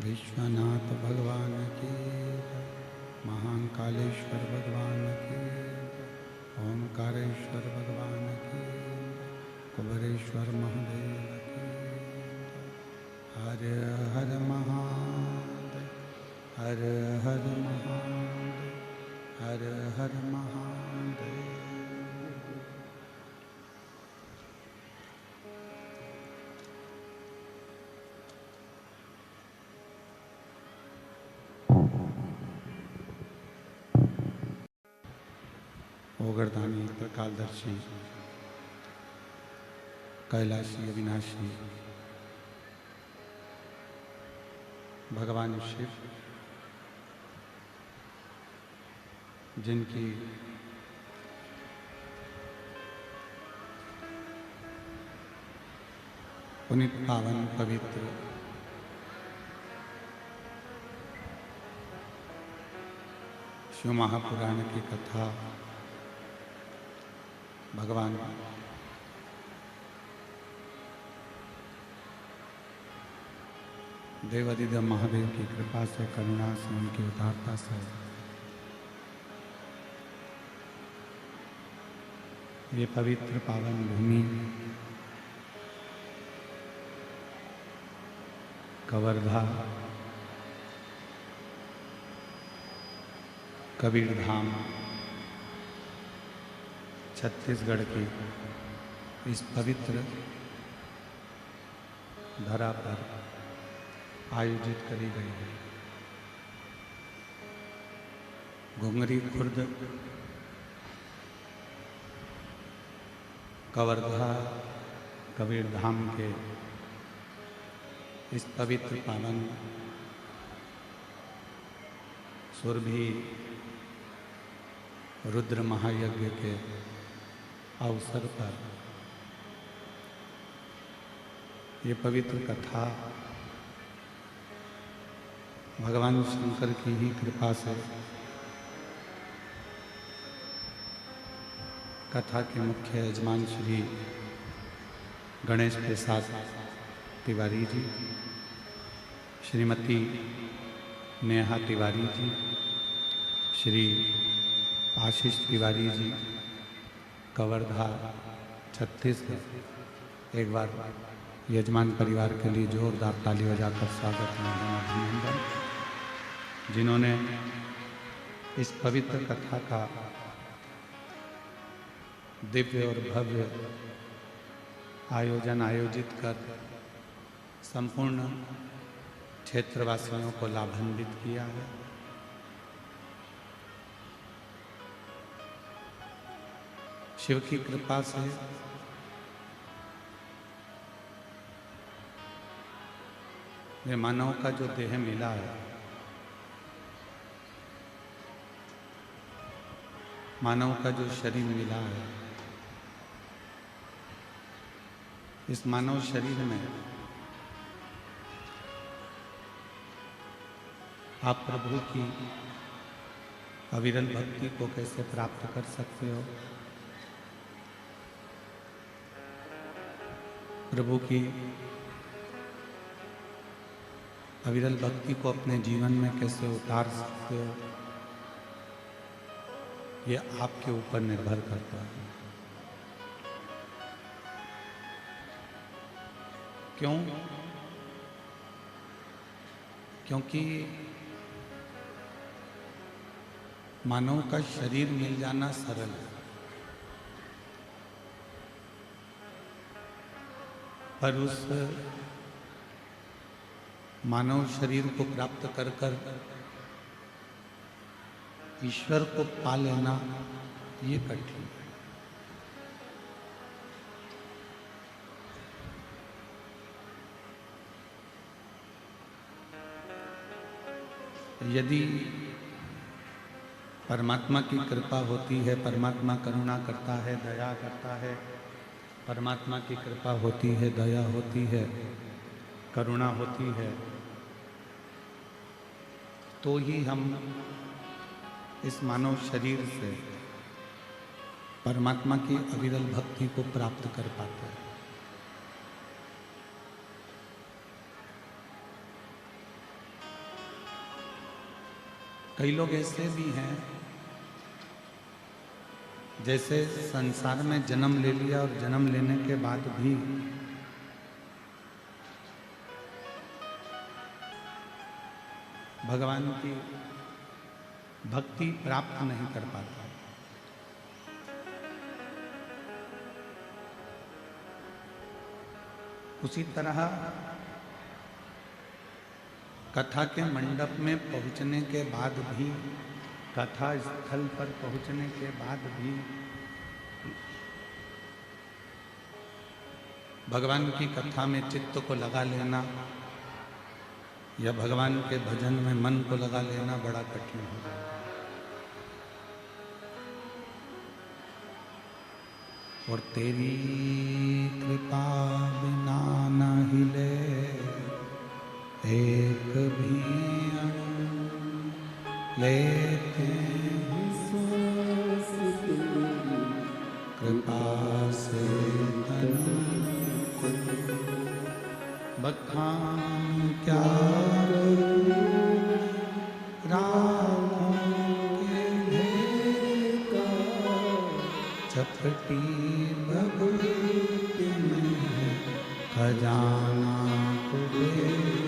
विश्वनाथ भगवान की जय। महाकालेश्वर भगवान की जय। ओंकारेश्वर भगवान की जय। कुबेरेश्वर महादेव की जय। हर हर महादेव, हर हर महादेव, हर हर महादेव। ओगरदानी त्रिकालदर्शी कैलाशी अविनाशी भगवान शिव, जिनकी पुनित पावन पवित्र शिव महापुराण की कथा भगवान देवादिदेव महादेव की कृपा से, करुणा से, उनकी उदारता से ये पवित्र पावन भूमि कवर्धा कबीर धाम छत्तीसगढ़ की इस पवित्र धरा पर आयोजित करी गई है। घुंगरी खुर्द कवर्धा कबीर धाम के इस पवित्र पावन सुरभि रुद्र महायज्ञ के अवसर पर ये पवित्र कथा भगवान शंकर की ही कृपा से कथा के मुख्य यजमान श्री गणेश प्रसाद तिवारी जी, श्रीमती नेहा तिवारी जी, श्री आशीष तिवारी जी, कवर्धा छत्तीसगढ़, एक बार यजमान परिवार के लिए जोरदार ताली बजाकर स्वागत एवं अभिनंदन, जिन्होंने इस पवित्र कथा का दिव्य और भव्य आयोजन आयोजित कर संपूर्ण क्षेत्रवासियों को लाभान्वित किया है। शिव की कृपा से ये मानव का जो देह मिला है, मानव का जो शरीर मिला है, इस मानव शरीर में आप प्रभु की अविरल भक्ति को कैसे प्राप्त कर सकते हो, प्रभु की अविरल भक्ति को अपने जीवन में कैसे उतार सकते हो, ये आपके ऊपर निर्भर करता है। क्यों? क्योंकि मानव का शरीर मिल जाना सरल है, पर उस मानव शरीर को प्राप्त कर कर ईश्वर को पा लेना ये कठिन है। यदि परमात्मा की कृपा होती है, परमात्मा करुणा करता है, दया करता है, परमात्मा की कृपा होती है, दया होती है, करुणा होती है, तो ही हम इस मानव शरीर से परमात्मा की अविरल भक्ति को प्राप्त कर पाते हैं। कई लोग ऐसे भी हैं जैसे संसार में जन्म ले लिया और जन्म लेने के बाद भी भगवान की भक्ति प्राप्त नहीं कर पाता। उसी तरह कथा के मंडप में पहुंचने के बाद भी, कथा स्थल पर पहुंचने के बाद भी भगवान की कथा में चित्त को लगा लेना या भगवान के भजन में मन को लगा लेना बड़ा कठिन हो जाता है। और तेरी कृपा बिना न हिले एक भी अणु, लेते हैं सांस तेरी कृपा से तनु को। बखान क्या राहों के घेर का, चपटी भक्ति में खजाना कुबेरा।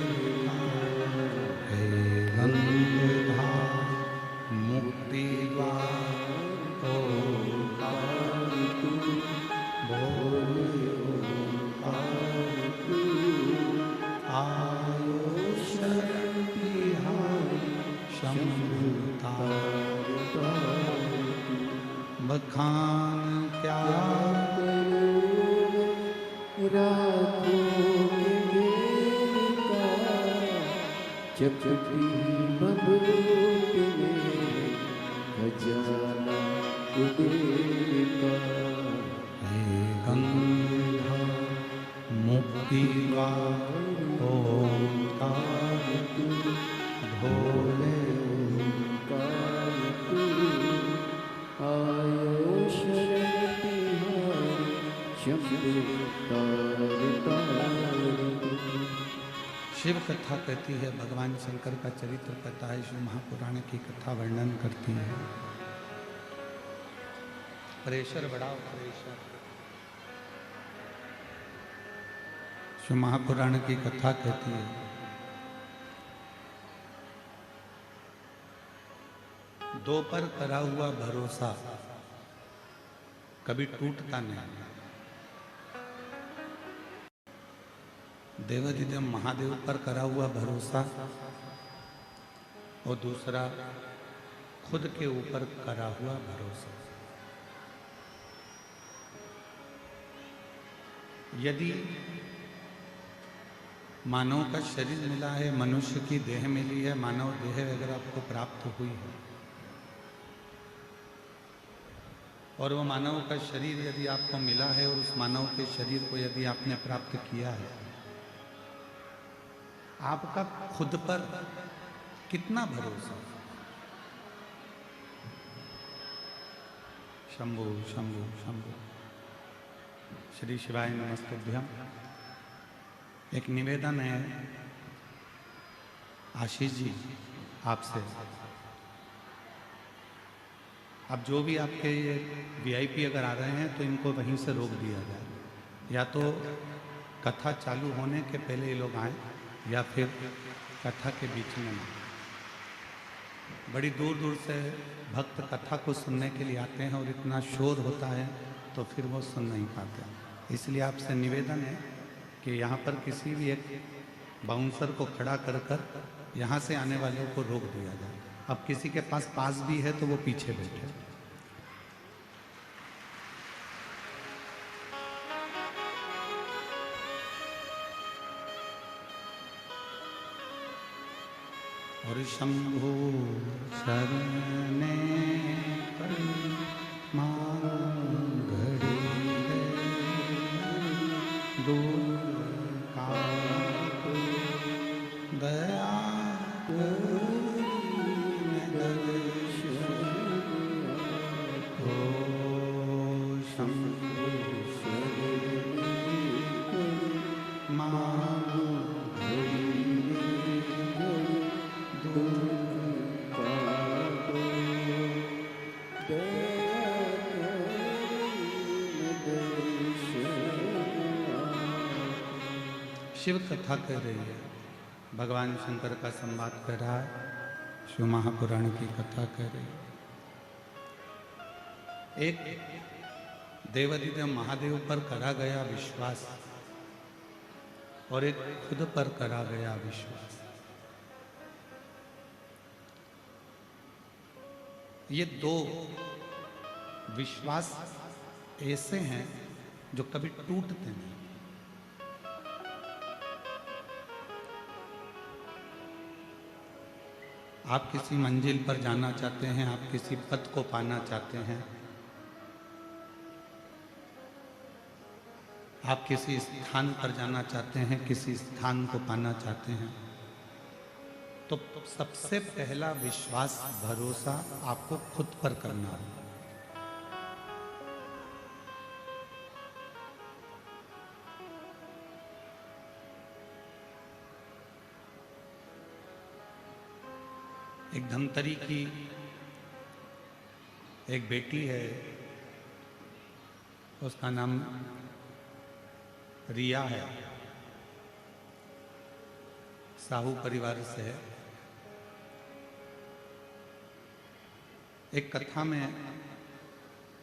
हे गंगाधार मुक्ति द्वार ओंकार तू, बोले ओंकार तू। आयो शरण बिहारी शंभु तार तार। बखान क्या राखों के घेर का, चपटी भभूति में खजाना कुबेर का। हे गंगाधार मुक्ति द्वार ओंकार तू, भोले ओंकार तू। आयो शरण बिहारी शंभु तार तार। शिव कथा कहती है, भगवान शंकर का चरित्र कहता है, शिव महापुराण की कथा वर्णन करती है। प्रेशर बढ़ाओ प्रेशर। शिव महापुराण की कथा कहती है, दो पर करा हुआ भरोसा कभी टूटता नहीं। देवाधिदेव महादेव पर करा हुआ भरोसा और दूसरा खुद के ऊपर करा हुआ भरोसा। यदि मानव का शरीर मिला है, मनुष्य की देह मिली है, मानव देह अगर आपको प्राप्त हुई है और वो मानव का शरीर यदि आपको मिला है और उस मानव के शरीर को यदि आपने प्राप्त किया है, आपका खुद पर कितना भरोसा। शंभु शंभु शंभु। श्री शिवाय नमस्तुभ्यम। एक निवेदन है आशीष जी आपसे। अब जो भी आपके ये वीआईपी अगर आ रहे हैं तो इनको वहीं से रोक दिया जाए, या तो कथा चालू होने के पहले ये लोग आए या फिर कथा के बीच में ना। बड़ी दूर दूर से भक्त कथा को सुनने के लिए आते हैं और इतना शोर होता है तो फिर वो सुन नहीं पाते। इसलिए आपसे निवेदन है कि यहाँ पर किसी भी एक बाउंसर को खड़ा कर कर यहाँ से आने वालों को रोक दिया जाए। अब किसी के पास भी है तो वो पीछे बैठे। और शंभु शरणे पर मांग घड़ी है, दूर का दया शिव कथा कह रही है, भगवान शंकर का संवाद कर रहा है, शिव महापुराण की कथा कह रही है। एक देवाधिदेव महादेव पर करा गया विश्वास और एक खुद पर करा गया विश्वास, ये दो विश्वास ऐसे हैं जो कभी टूटते नहीं। आप किसी मंजिल पर जाना चाहते हैं, आप किसी पद को पाना चाहते हैं, आप किसी स्थान पर जाना चाहते हैं, किसी स्थान को पाना चाहते हैं, तो सबसे पहला विश्वास भरोसा आपको खुद पर करना होगा। एक धमतरी की एक बेटी है, उसका नाम रिया है, साहू परिवार से है। एक कथा में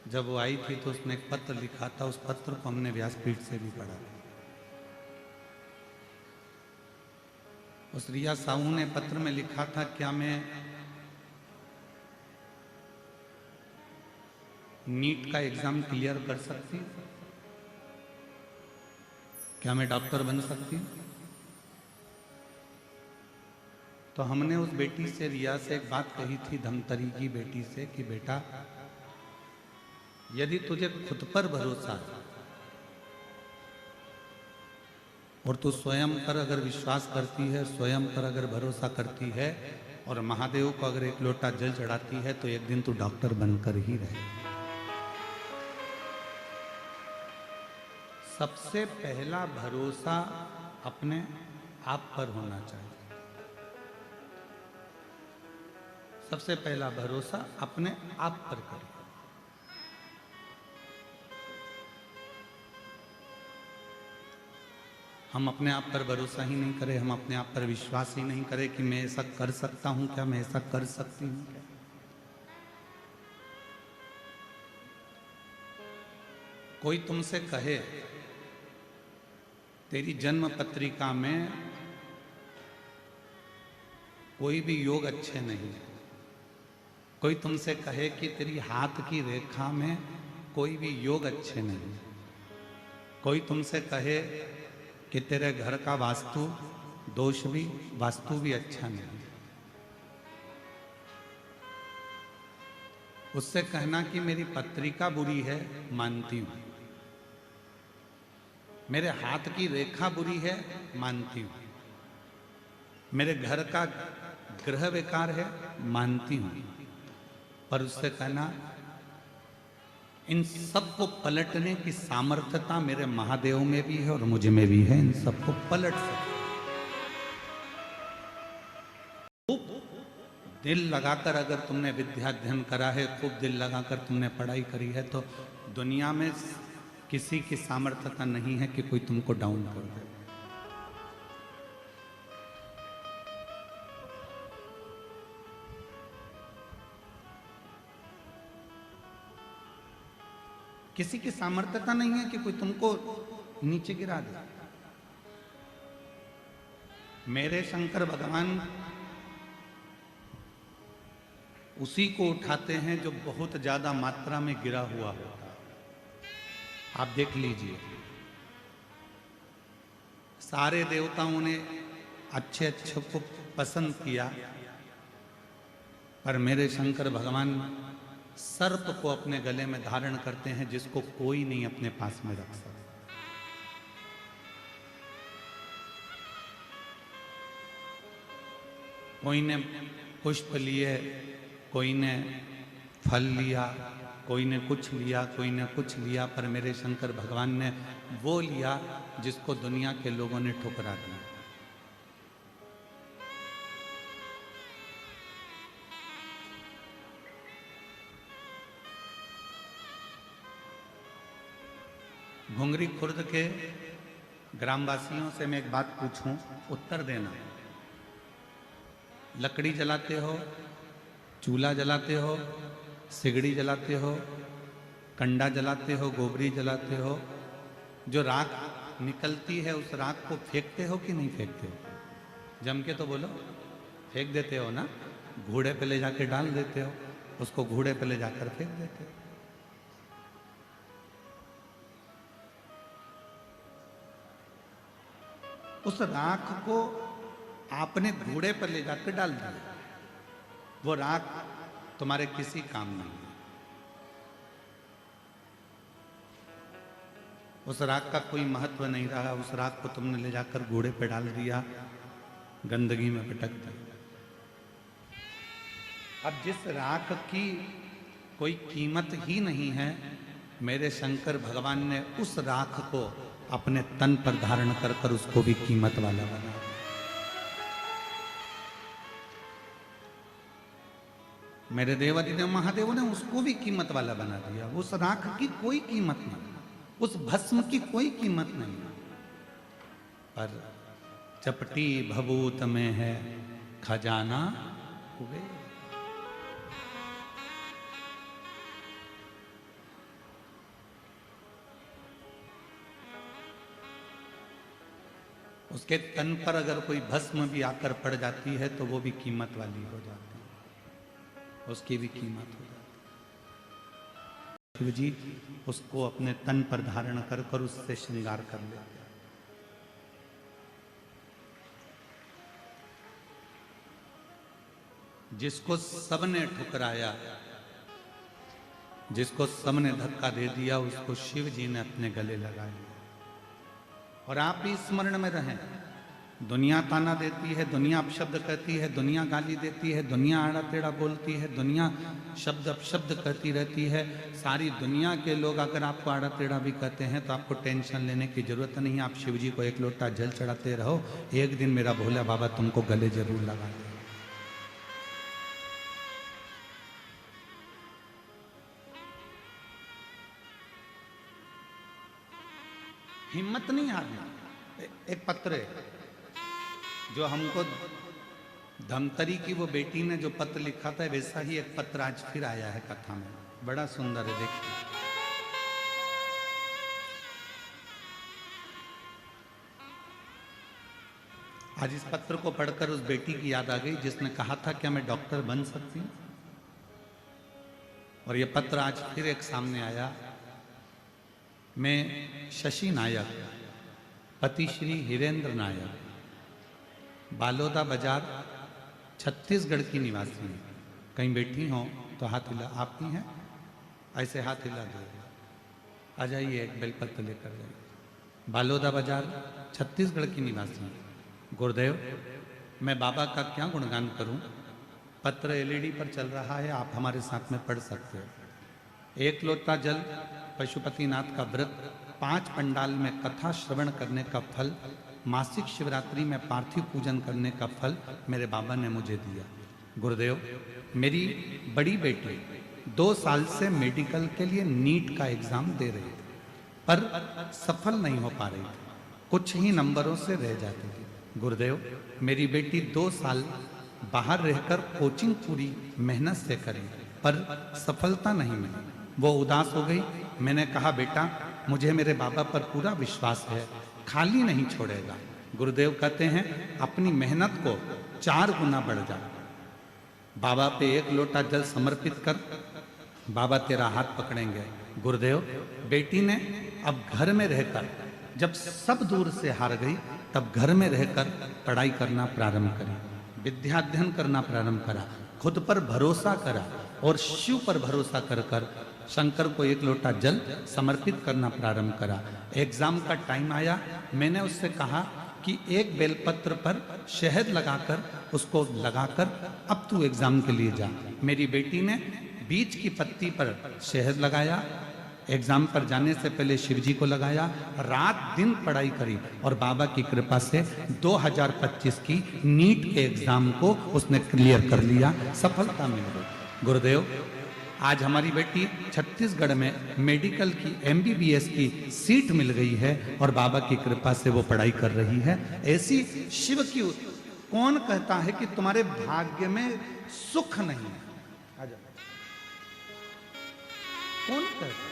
जब वो आई थी तो उसने एक पत्र लिखा था, उस पत्र को हमने व्यासपीठ से भी पढ़ा। उस रिया साहू ने पत्र में लिखा था, क्या मैं नीट का एग्जाम क्लियर कर सकती हूँ? क्या मैं डॉक्टर बन सकती हूँ? तो हमने उस बेटी से, रिया से एक बात कही थी, धमतरी की बेटी से, कि बेटा यदि तुझे खुद पर भरोसा है और तू स्वयं पर अगर विश्वास करती है, स्वयं पर अगर भरोसा करती है और महादेव को अगर एक लोटा जल चढ़ाती है, तो एक दिन तू डॉक्टर बनकर ही रहे। सबसे पहला भरोसा अपने आप पर होना चाहिए। सबसे पहला भरोसा अपने आप पर करें। हम अपने आप पर भरोसा ही नहीं करें, हम अपने आप पर विश्वास ही नहीं करें कि मैं ऐसा कर सकता हूं क्या, मैं ऐसा कर सकती हूं क्या। कोई तुमसे कहे तेरी जन्म पत्रिका में कोई भी योग अच्छे नहीं है, कोई तुमसे कहे कि तेरी हाथ की रेखा में कोई भी योग अच्छे नहीं, कोई तुमसे कहे कि तेरे घर का वास्तु भी अच्छा नहीं, उससे कहना कि मेरी पत्रिका बुरी है, मानती हूं, मेरे हाथ की रेखा बुरी है, मानती हूं, मेरे घर का ग्रह विकार है, मानती हूं, पर उससे कहना इन सबको पलटने की सामर्थ्यता मेरे महादेव में भी है और मुझ में भी है, इन सबको पलट सकते। खूब दिल लगाकर अगर तुमने विद्या अध्ययन करा है, खूब दिल लगाकर तुमने पढ़ाई करी है, तो दुनिया में किसी की सामर्थ्यता नहीं है कि कोई तुमको डाउन कर दे। किसी की सामर्थ्यता नहीं है कि कोई तुमको नीचे गिरा दे। मेरे शंकर भगवान उसी को उठाते हैं जो बहुत ज्यादा मात्रा में गिरा हुआ होता है। आप देख लीजिए, सारे देवताओं ने अच्छे अच्छे को पसंद किया, पर मेरे शंकर भगवान सर्प को अपने गले में धारण करते हैं, जिसको कोई नहीं अपने पास में रख सकता। कोई ने पुष्प लिए, कोई ने फल लिया, कोई ने कुछ लिया, कोई ने कुछ लिया, पर मेरे शंकर भगवान ने वो लिया जिसको दुनिया के लोगों ने ठुकरा दिया। घुंगरी खुर्द के ग्रामवासियों से मैं एक बात पूछूं, उत्तर देना। लकड़ी जलाते हो, चूल्हा जलाते हो, सिगड़ी जलाते हो, कंडा जलाते हो, गोबरी जलाते हो, जो राख निकलती है उस राख को फेंकते हो कि नहीं फेंकते हो? जम के तो बोलो। फेंक देते हो ना? घोड़े पे ले जाके डाल देते हो, उसको घोड़े पे ले जाकर फेंक देते हो। उस राख को आपने घोड़े पर ले जाकर डाल दिया, वो राख तुम्हारे किसी काम नहीं है। उस राख का कोई महत्व नहीं रहा, उस राख को तुमने ले जाकर घोड़े पे डाल दिया, गंदगी में पटक दिया। अब जिस राख की कोई कीमत ही नहीं है, मेरे शंकर भगवान ने उस राख को अपने तन पर धारण कर कर उसको भी कीमत वाला बना। मेरे देवादिदेव महादेव ने उसको भी कीमत वाला बना दिया। उस राख की कोई कीमत नहीं, उस भस्म की कोई कीमत नहीं, पर चपटी भभूत में है खजाना हुए। उसके तन पर अगर कोई भस्म भी आकर पड़ जाती है तो वो भी कीमत वाली हो जाती है, उसकी भी कीमत हो जाती है। शिव जी उसको अपने तन पर धारण कर कर उससे श्रृंगार कर लेते हैं। जिसको सबने ठुकराया, जिसको सबने धक्का दे दिया, उसको शिव जी ने अपने गले लगा लिया। और आप भी स्मरण में रहें, दुनिया ताना देती है, दुनिया अपशब्द कहती है, दुनिया गाली देती है, दुनिया आड़ा टेढ़ा बोलती है, दुनिया शब्द अपशब्द कहती रहती है। सारी दुनिया के लोग अगर आपको आड़ा टेढ़ा भी कहते हैं तो आपको टेंशन लेने की जरूरत नहीं है। आप शिव जी को एक लोटा जल चढ़ाते रहो, एक दिन मेरा भोला बाबा तुमको गले जरूर लगा देगा। हिम्मत नहीं हारना। एक पत्र है जो हमको धमतरी की वो बेटी ने जो पत्र लिखा था, वैसा ही एक पत्र आज फिर आया है कथा में, बड़ा सुंदर है, देखिए। आज इस पत्र को पढ़कर उस बेटी की याद आ गई जिसने कहा था क्या मैं डॉक्टर बन सकती हूं। और ये पत्र आज फिर एक सामने आया। मैं शशि नायक, पति श्री हिरेंद्र नायक, बालोदा बाजार छत्तीसगढ़ की निवासी हूँ। कहीं बैठी हो तो हाथ हिला, आप ही हैं? ऐसे हाथ हिला दो, आ जाइए, एक बेलपत्र लेकर जाइए। बालोदा बाजार छत्तीसगढ़ की निवासी हूँ। गुरुदेव, मैं बाबा का क्या गुणगान करूं? पत्र एलईडी पर चल रहा है, आप हमारे साथ में पढ़ सकते हो। एक लोटा जल, पशुपतिनाथ का व्रत, 5 पंडाल में कथा श्रवण करने का फल, मासिक शिवरात्रि में पार्थिव पूजन करने का फल मेरे बाबा ने मुझे दिया। गुरुदेव, मेरी बड़ी बेटी 2 साल से मेडिकल के लिए नीट का एग्जाम दे रही थी, पर सफल नहीं हो पा रही थी, कुछ ही नंबरों से रह जाती थी। गुरुदेव, मेरी बेटी 2 साल बाहर रहकर कोचिंग पूरी मेहनत से करी, पर सफलता नहीं मिली। वो उदास हो गई। मैंने कहा, बेटा मुझे मेरे बाबा पर पूरा विश्वास है, खाली नहीं छोड़ेगा। गुरुदेव कहते हैं, अपनी मेहनत को 4 गुना बढ़ जा। बाबा पे 1 लोटा जल समर्पित कर, बाबा तेरा हाथ पकड़ेंगे। गुरुदेव, बेटी ने अब घर में रहकर, जब सब दूर से हार गई, तब घर में रहकर पढ़ाई करना प्रारंभ करी, विद्याध्ययन करना प्रारंभ करा, खुद पर भरोसा करा और शिव पर भरोसा कर कर शंकर को 1 लोटा जल समर्पित करना प्रारंभ करा। एग्जाम का टाइम आया, मैंने उससे कहा कि एक बेलपत्र पर शहद लगाकर उसको लगाकर अब तू एग्जाम के लिए जा। मेरी बेटी ने बीच की पत्ती पर शहद लगाया, एग्जाम पर जाने से पहले शिवजी को लगाया, रात दिन पढ़ाई करी और बाबा की कृपा से 2025 की नीट के एग्जाम को उसने क्लियर कर लिया, सफलता मिल गई। गुरुदेव, आज हमारी बेटी छत्तीसगढ़ में मेडिकल की MBBS की सीट मिल गई है और बाबा की कृपा से वो पढ़ाई कर रही है। ऐसी शिव की कौन कहता है कि तुम्हारे भाग्य में सुख नहीं है? आ जाओ। कौन कहता है?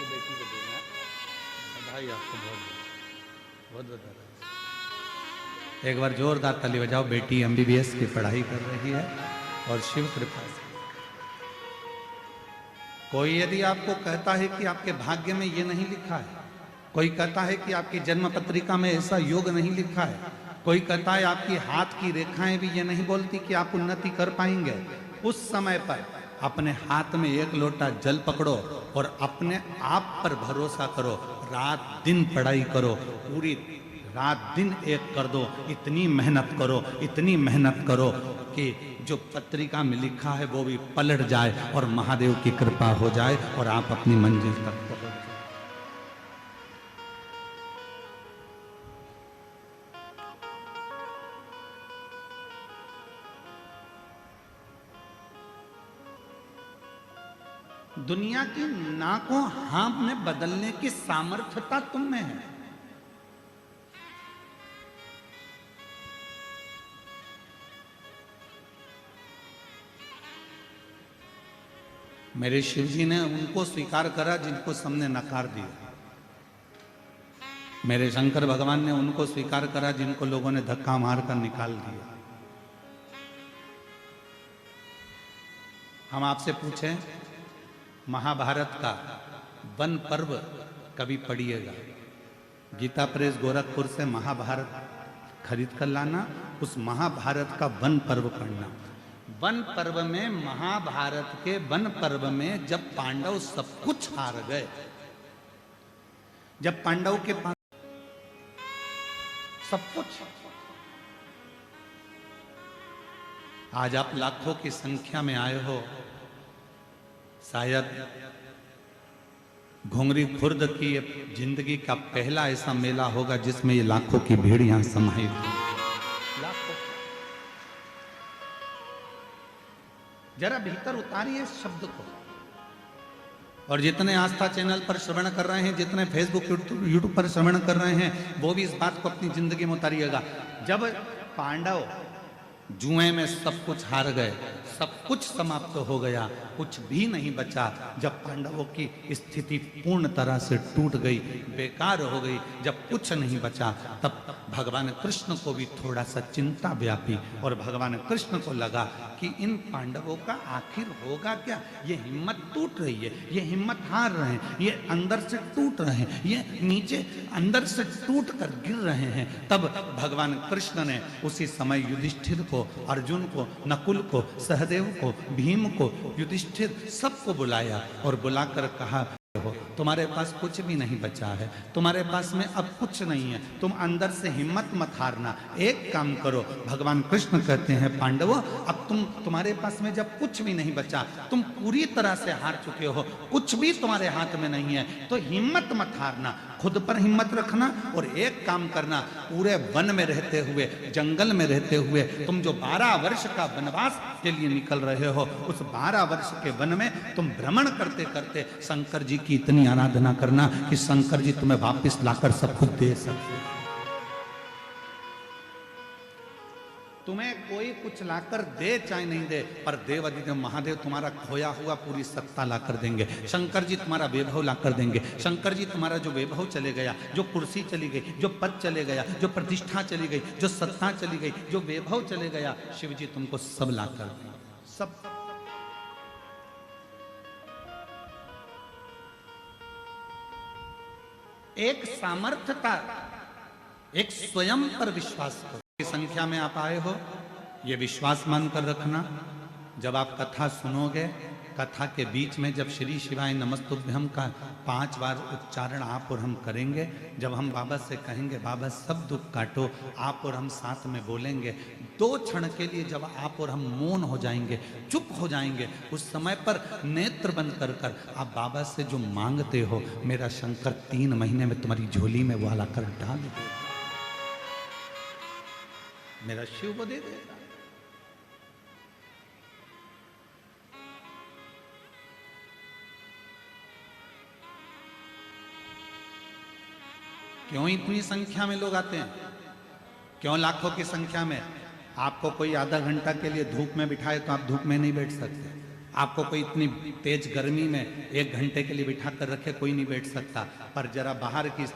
बेटी को देना बधाई आपको बहुत बधाई। एक बार जोरदार ताली बजाओ। बेटी MBBS की पढ़ाई कर रही है और शिव कृपा से। कोई यदि आपको कहता है कि आपके भाग्य में ये नहीं लिखा है, कोई कहता है कि आपकी जन्म पत्रिका में ऐसा योग नहीं लिखा है, कोई कहता है आपकी हाथ की रेखाएं भी ये नहीं बोलती कि आप उन्नति कर पाएंगे, उस समय पर अपने हाथ में एक लोटा जल पकड़ो और अपने आप पर भरोसा करो। रात दिन पढ़ाई करो, पूरी रात दिन एक कर दो। इतनी मेहनत करो, इतनी मेहनत करो कि जो पत्रिका में लिखा है वो भी पलट जाए और महादेव की कृपा हो जाए और आप अपनी मंजिल तक पहुंच जाए। दुनिया की ना को हाँ में बदलने की सामर्थ्यता तुम में है। मेरे शिव जी ने उनको स्वीकार करा जिनको सबने नकार दिया। मेरे शंकर भगवान ने उनको स्वीकार करा जिनको लोगों ने धक्का मारकर निकाल दिया। हम आपसे पूछें, महाभारत का वन पर्व कभी पढ़िएगा। गीता प्रेस गोरखपुर से महाभारत खरीद कर लाना, उस महाभारत का वन पर्व पढ़ना। वन पर्व में, महाभारत के वन पर्व में जब पांडव सब कुछ हार गए, जब पांडव के पास सब कुछ, आज आप लाखों की संख्या में आए हो। शायद घुंगरी खुर्द की जिंदगी का पहला ऐसा मेला होगा जिसमें ये लाखों की भीड़ यहां समाहित है। लाखों। जरा भीतर उतारिए इस शब्द को। और जितने आस्था चैनल पर श्रवण कर रहे हैं, जितने फेसबुक यूट्यूब पर श्रवण कर रहे हैं, वो भी इस बात को अपनी जिंदगी में उतारिएगा। जब पांडव जुए में सब कुछ हार गए, सब कुछ समाप्त हो गया, कुछ भी नहीं बचा, जब पांडवों की स्थिति पूर्ण तरह से टूट गई, बेकार हो गई, जब कुछ नहीं बचा, तब भगवान कृष्ण को भी थोड़ा सा चिंता व्यापी और भगवान कृष्ण को लगा कि इन पांडवों का आखिर होगा क्या। ये हिम्मत टूट रही है, ये हिम्मत हार रहे हैं, ये अंदर से टूट रहे हैं, ये नीचे अंदर से टूट कर गिर रहे हैं। तब भगवान कृष्ण ने उसी समय युधिष्ठिर को, अर्जुन को, नकुल को, सहदेव को, भीम को, युधिष्ठिर सबको बुलाया और बुलाकर कहा, तुम्हारे पास कुछ भी नहीं बचा है, तुम्हारे पास में अब कुछ नहीं है, तुम अंदर से हिम्मत मत हारना। एक काम करो, भगवान कृष्ण कहते हैं पांडवों, अब तुम्हारे पास में जब कुछ भी नहीं बचा, तुम पूरी तरह से हार चुके हो, कुछ भी तुम्हारे हाथ में नहीं है, तो हिम्मत मत हारना, खुद पर हिम्मत रखना और एक काम करना, पूरे वन में रहते हुए, जंगल में रहते हुए, तुम जो 12 वर्ष का वनवास के लिए निकल रहे हो, उस 12 वर्ष के वन में तुम भ्रमण करते करते शंकर जी की इतनी आराधना करना कि शंकर जी तुम्हें वापस लाकर सब कुछ दे सकते। तुम्हें कोई कुछ लाकर दे चाहे नहीं दे, पर देव अधिदेव महादेव तुम्हारा खोया हुआ पूरी सत्ता लाकर देंगे। शंकर जी तुम्हारा वैभव लाकर देंगे। शंकर जी तुम्हारा जो वैभव चले गया, जो कुर्सी चली गई, जो पद चले गया, जो प्रतिष्ठा चली गई, जो सत्ता चली गई, जो वैभव चले गया, शिव जी तुमको सब लाकर देंगे, सब। एक सामर्थ्यता, एक स्वयं पर विश्वास करो। संख्या में आप आए हो, ये विश्वास मानकर रखना, जब आप कथा सुनोगे, कथा के बीच में जब श्री शिवाय नमस्तुभ्यम का 5 बार उच्चारण आप और हम करेंगे, जब हम बाबा से कहेंगे बाबा सब दुख काटो, आप और हम साथ में बोलेंगे, 2 क्षण के लिए जब आप और हम मौन हो जाएंगे, चुप हो जाएंगे, उस समय पर नेत्र बंद कर कर आप बाबा से जो मांगते हो, मेरा शंकर 3 महीने में तुम्हारी झोली में वो लाकर डाल दे, मेरा शिव वो दे देगा। क्यों इतनी संख्या में लोग आते हैं, क्यों लाखों की संख्या में? आपको कोई आधा घंटा के लिए धूप में बिठाए तो आप धूप में नहीं बैठ सकते, आपको कोई इतनी तेज गर्मी में 1 घंटे के लिए बिठा कर रखे, कोई नहीं बैठ सकता, पर जरा बाहर की